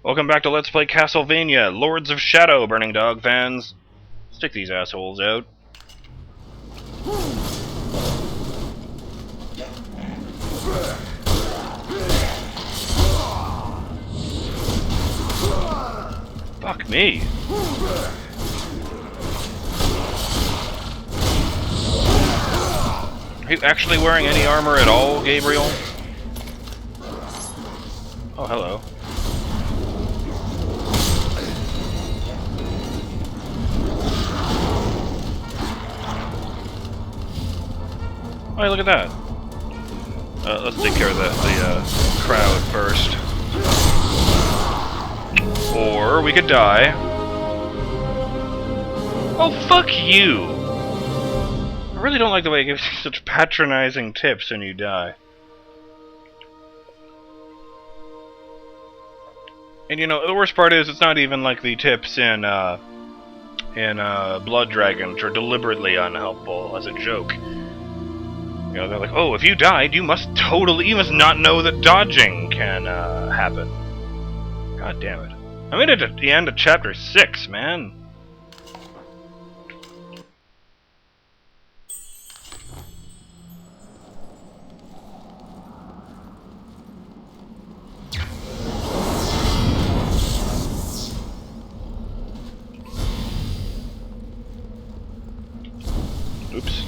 Welcome back to Let's Play Castlevania, Lords of Shadow, Burning Dog fans. Stick these assholes out. Fuck me. Are you actually wearing any armor at all, Gabriel? Oh, hello. Oh, look at that. Let's take care of the crowd first. Or we could die. Oh, fuck you! I really don't like the way it gives you such patronizing tips when you die. And you know, the worst part is, it's not even like the tips in Blood Dragon, which are deliberately unhelpful as a joke. You know, they're like, oh, if you died, you must not know that dodging can happen. God damn it. I made it at the end of chapter 6, man. Oops.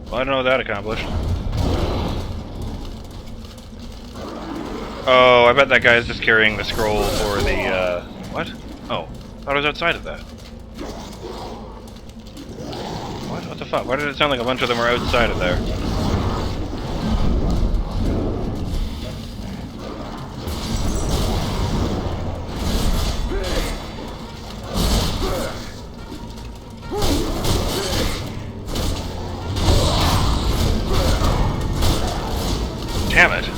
Well, I don't know what that accomplished. Oh, I bet that guy's just carrying the scroll for the, what? Oh, I thought I was outside of that. What? What the fuck? Why did it sound like a bunch of them were outside of there? Damn it.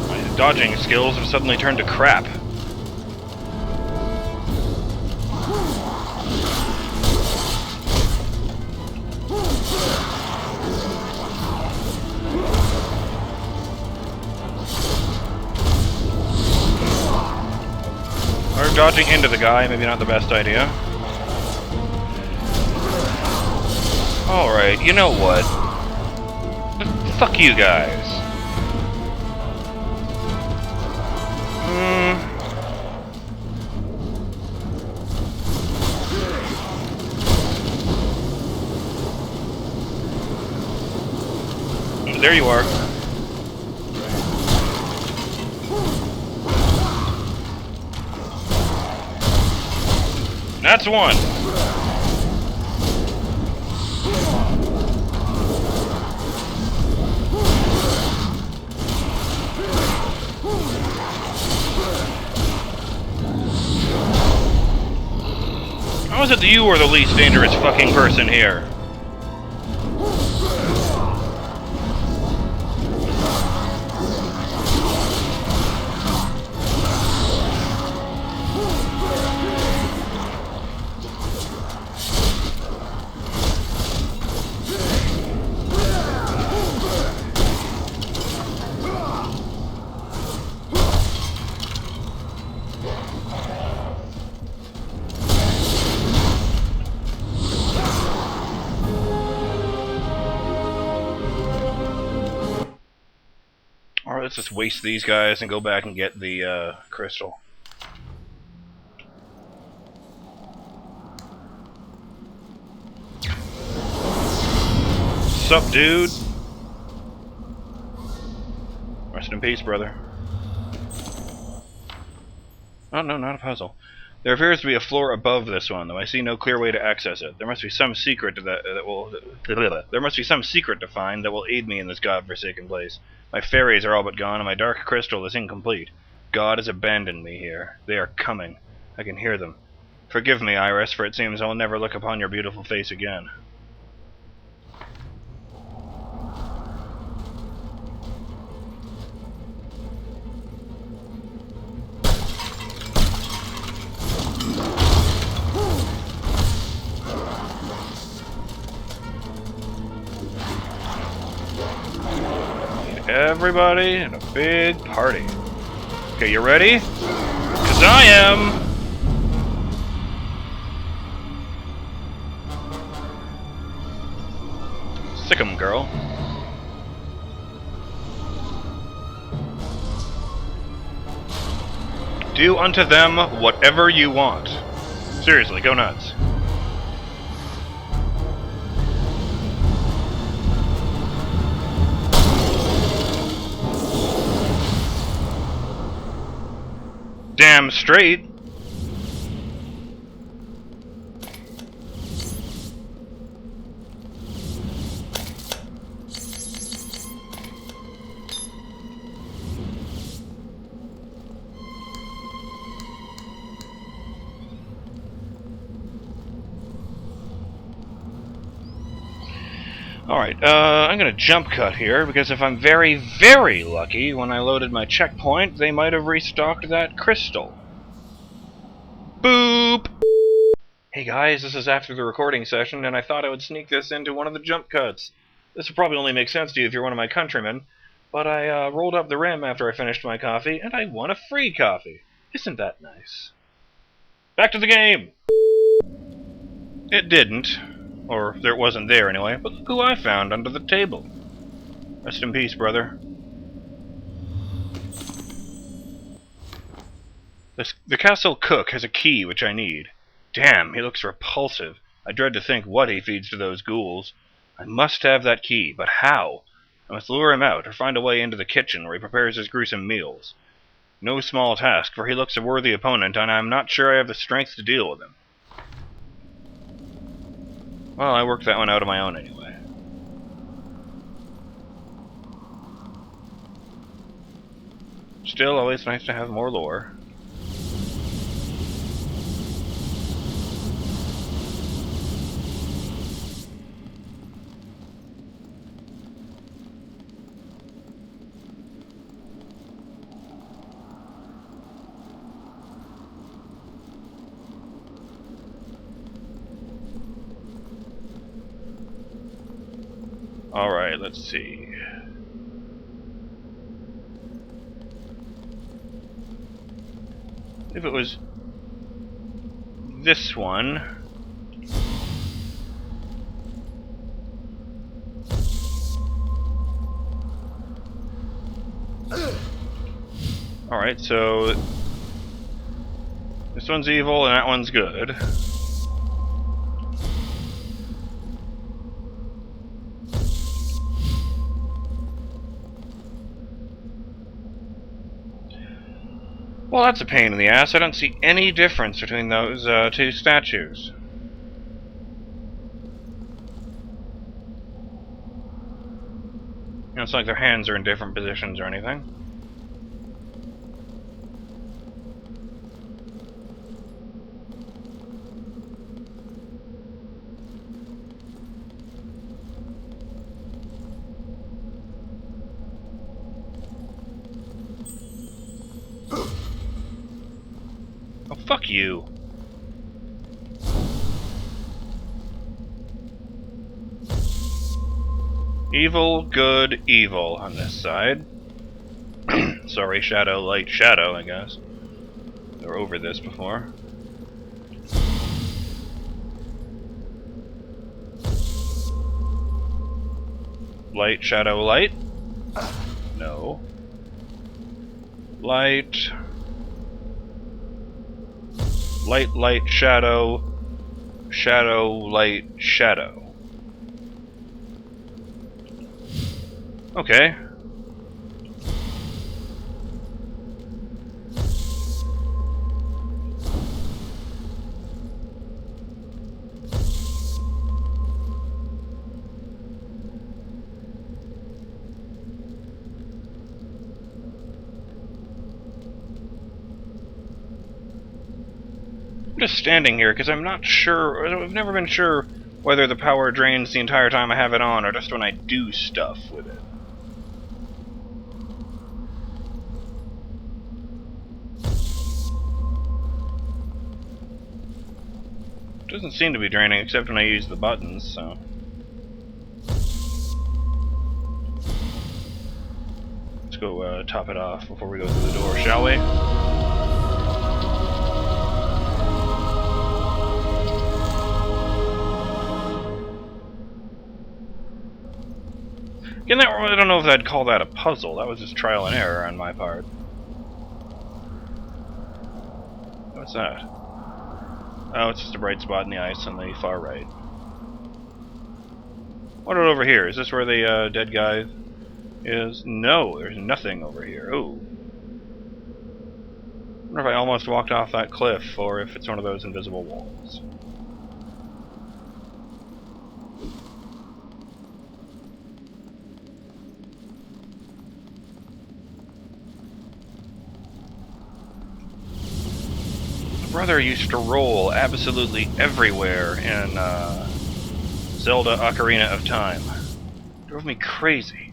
My dodging skills have suddenly turned to crap. Or dodging into the guy, maybe not the best idea. Alright, you know what? Fuck you guys. There you are. That's one. How is it that you are the least dangerous fucking person here? Alright, let's just waste these guys and go back and get the crystal. Sup, dude? Rest in peace, brother. Oh, no, not a puzzle. There appears to be a floor above this one, though I see no clear way to access it. There must be some secret there must be some secret to find that will aid me in this godforsaken place. My fairies are all but gone, and my dark crystal is incomplete. God has abandoned me here. They are coming. I can hear them. Forgive me, Iris, for it seems I will never look upon your beautiful face again. Everybody in a big party. Okay, you ready? 'Cause I am! Sick 'em, girl. Do unto them whatever you want. Seriously, go nuts. Damn straight. Alright, I'm gonna jump cut here, because if I'm very, very lucky, when I loaded my checkpoint, they might have restocked that crystal. Boop! Hey guys, this is after the recording session, and I thought I would sneak this into one of the jump cuts. This will probably only make sense to you if you're one of my countrymen, but I rolled up the rim after I finished my coffee, and I won a free coffee. Isn't that nice? Back to the game! It didn't. Or, it wasn't there anyway, but look who I found under the table. Rest in peace, brother. The castle cook has a key which I need. Damn, he looks repulsive. I dread to think what he feeds to those ghouls. I must have that key, but how? I must lure him out, or find a way into the kitchen where he prepares his gruesome meals. No small task, for he looks a worthy opponent, and I'm not sure I have the strength to deal with him. Well, I worked that one out on my own anyway. Still, always nice to have more lore. Alright, let's see. If it was this one. Alright, so this one's evil and that one's good. Well, that's a pain in the ass. I don't see any difference between those two statues. You know, it's like their hands are in different positions or anything. Oh, fuck you. Evil, good, evil on this side. Sorry, shadow, light, shadow, I guess. We were over this before. Light, shadow, light? No. Light. Light, light, shadow. Shadow, light, shadow. Okay. I'm just standing here because I'm not sure, I've never been sure whether the power drains the entire time I have it on or just when I do stuff with it. Doesn't seem to be draining except when I use the buttons, so. go top it off before we go through the door, shall we? Again, I don't know if I'd call that a puzzle. That was just trial and error on my part. What's that? Oh, it's just a bright spot in the ice on the far right. What about over here? Is this where the dead guy is? No, there's nothing over here. Ooh. I wonder if I almost walked off that cliff, or if it's one of those invisible walls. Brother used to roll absolutely everywhere in Zelda Ocarina of Time. Drove me crazy.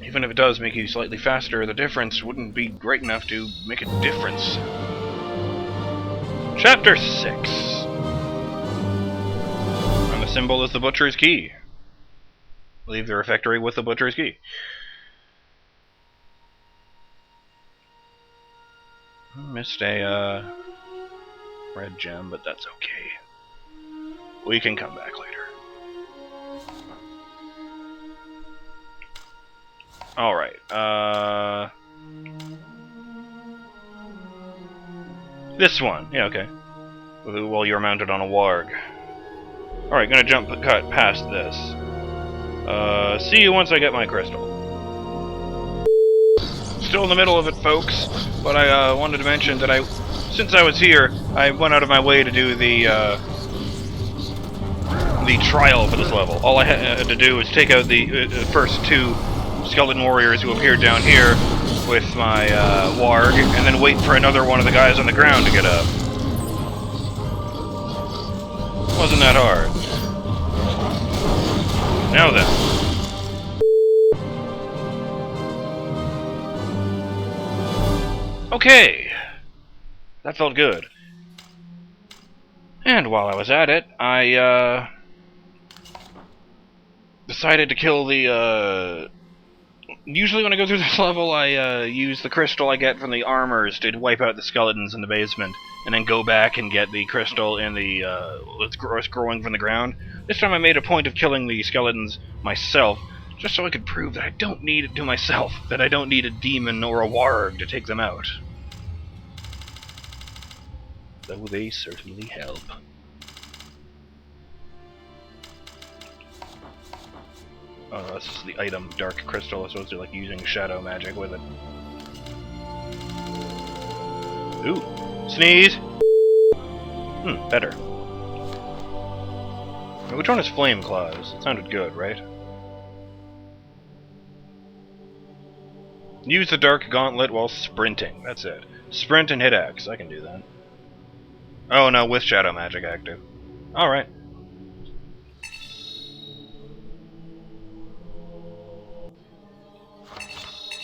Even if it does make you slightly faster, the difference wouldn't be great enough to make a difference. Chapter 6. And the symbol is the butcher's key. Leave the refectory with the butcher's key. Missed a red gem, but that's okay. We can come back later. Alright, this one. Yeah, okay. While you're mounted on a warg. Alright, gonna cut past this. See you once I get my crystal. Still in the middle of it, folks, but I wanted to mention that since I was here, I went out of my way to do the trial for this level. All I had to do was take out the first two skeleton warriors who appeared down here with my warg, and then wait for another one of the guys on the ground to get up. Wasn't that hard. Now then. Okay. That felt good. And while I was at it, I decided to kill the usually when I go through this level, I use the crystal I get from the armors to wipe out the skeletons in the basement, and then go back and get the crystal in the what's growing from the ground. This time I made a point of killing the skeletons myself, just so I could prove that I don't need it to myself, that I don't need a demon or a warg to take them out. Though they certainly help. Oh, this is the item, Dark Crystal. I'm supposed to like using shadow magic with it. Ooh, sneeze! Better. Which one is Flame Claws? It sounded good, right? Use the Dark Gauntlet while sprinting. That's it. Sprint and hit X. I can do that. Oh no, with shadow magic active. Alright.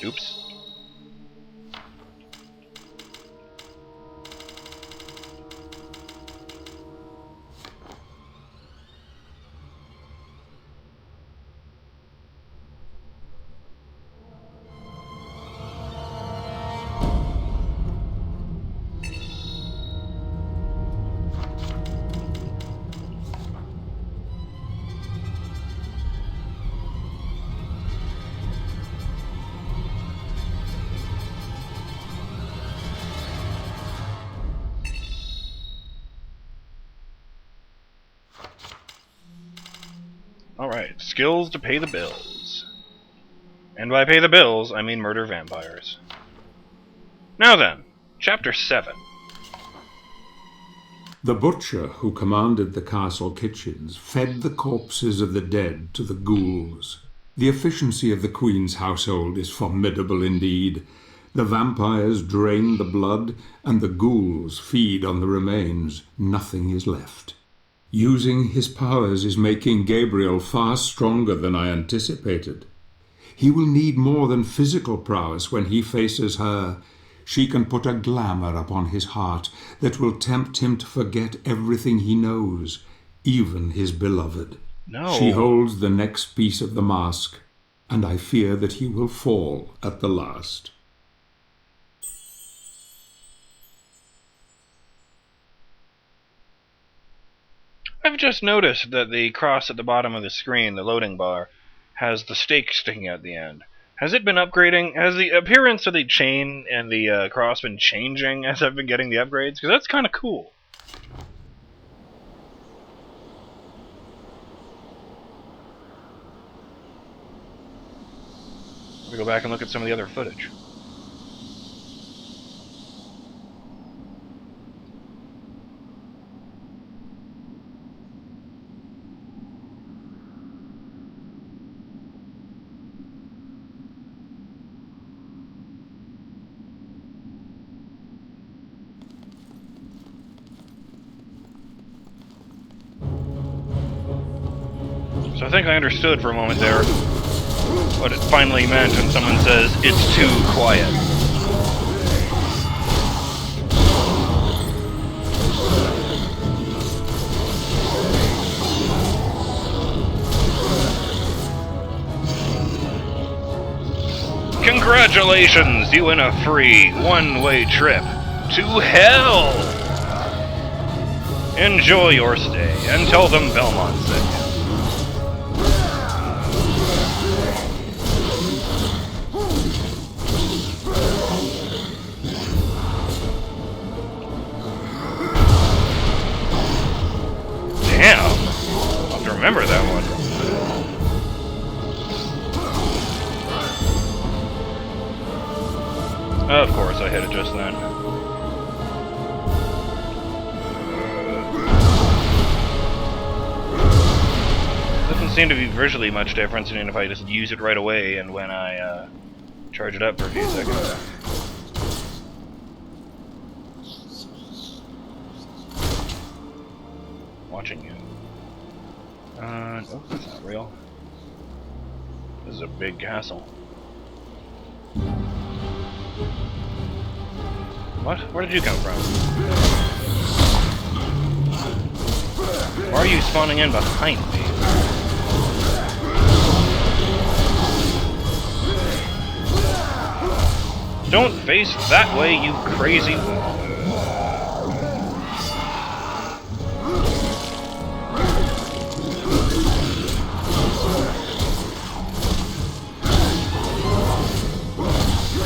Oops. Alright, skills to pay the bills. And by pay the bills, I mean murder vampires. Now then, Chapter 7. The butcher who commanded the castle kitchens fed the corpses of the dead to the ghouls. The efficiency of the Queen's household is formidable indeed. The vampires drain the blood, and the ghouls feed on the remains. Nothing is left. Using his powers is making Gabriel far stronger than I anticipated. He will need more than physical prowess when he faces her. She can put a glamour upon his heart that will tempt him to forget everything he knows, even his beloved. No. She holds the next piece of the mask, and I fear that he will fall at the last. I've just noticed that the cross at the bottom of the screen, the loading bar, has the stake sticking out the end. Has it been upgrading? Has the appearance of the chain and the cross been changing as I've been getting the upgrades? Because that's kind of cool. Let me go back and look at some of the other footage. So I think I understood for a moment there what it finally meant when someone says, "It's too quiet." Congratulations! You win a free one-way trip to hell! Enjoy your stay and tell them Belmont sent you. Damn! I'll have to remember that one. Of course, I hit it just then. Doesn't seem to be visually much difference in if I just use it right away and when I charge it up for a few seconds. Watching you. Oh, that's not real. This is a big castle. What? Where did you come from? Why are you spawning in behind me? Don't face that way, you crazy...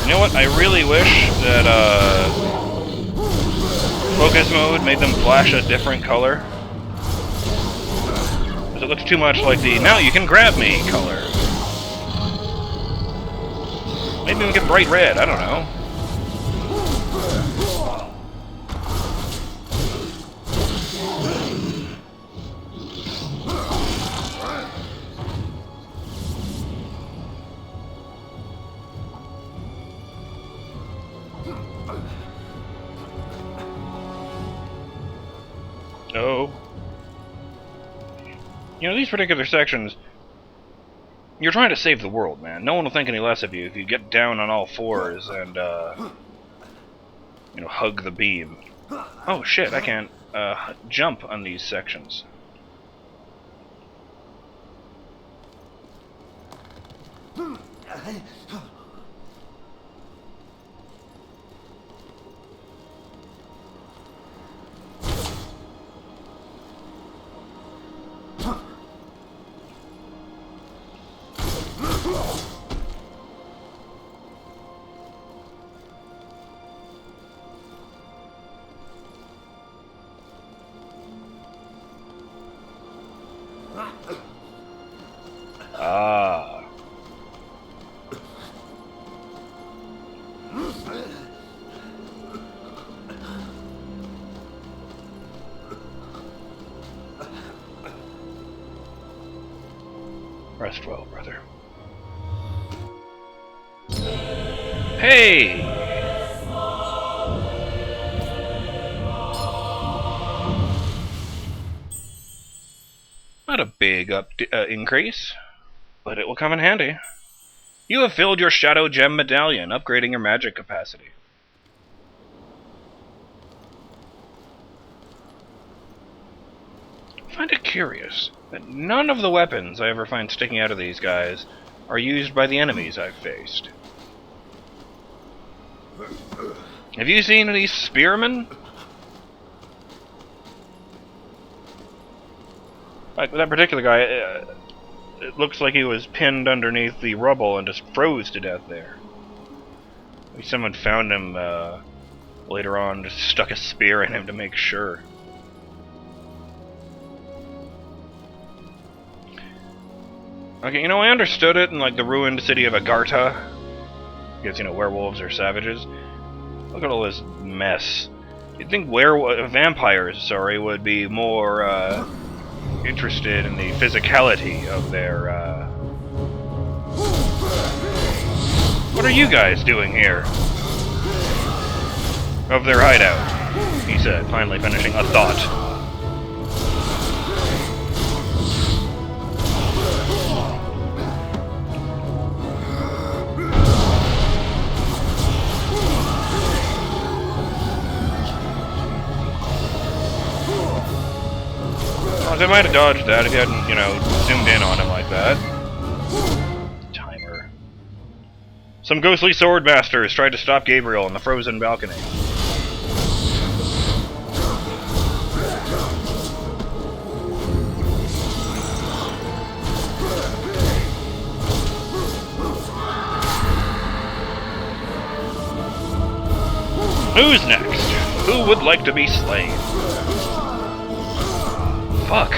You know what? I really wish that focus mode made them flash a different color. Because it looks too much like the "now you can grab me" color. Maybe we get bright red, I don't know. Oh. You know, these particular sections, you're trying to save the world, man. No one will think any less of you if you get down on all fours and, you know, hug the beam. Oh shit, I can't, jump on these sections. Ah. Rest well, brother. Hey! Not a big increase, but it will come in handy. You have filled your Shadow Gem Medallion, upgrading your magic capacity. I find it curious that none of the weapons I ever find sticking out of these guys are used by the enemies I've faced. Have you seen any spearmen? Like that particular guy, it looks like he was pinned underneath the rubble and just froze to death there. Maybe someone found him later on, just stuck a spear in him to make sure. Okay, I understood it in like the ruined city of Agartha. Because, werewolves are savages. Look at all this mess. You'd think vampires, would be more interested in the physicality of their. What are you guys doing here? Of their hideout, he said, finally finishing a thought. I might have dodged that if you hadn't, zoomed in on him like that. Timer. Some ghostly sword masters tried to stop Gabriel on the frozen balcony. Who's next? Who would like to be slain? Fuck.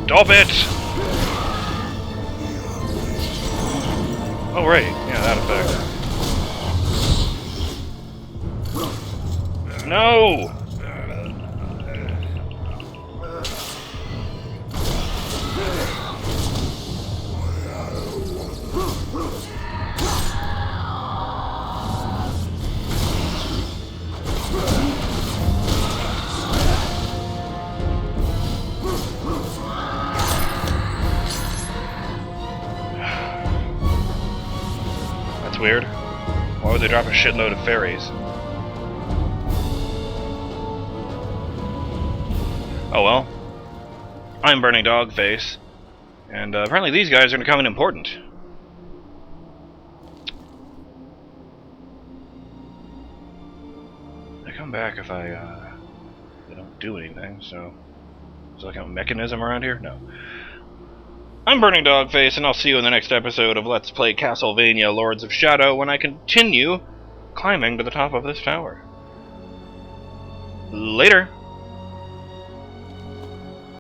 Stop it! Oh, right. Yeah, that effect. No! Weird. Why would they drop a shitload of fairies? Oh well. I'm BurningDogFace, and apparently these guys are becoming important. They come back if they don't do anything, so... Is there like a mechanism around here? No. I'm BurningDogFace, and I'll see you in the next episode of Let's Play Castlevania Lords of Shadow when I continue climbing to the top of this tower. Later!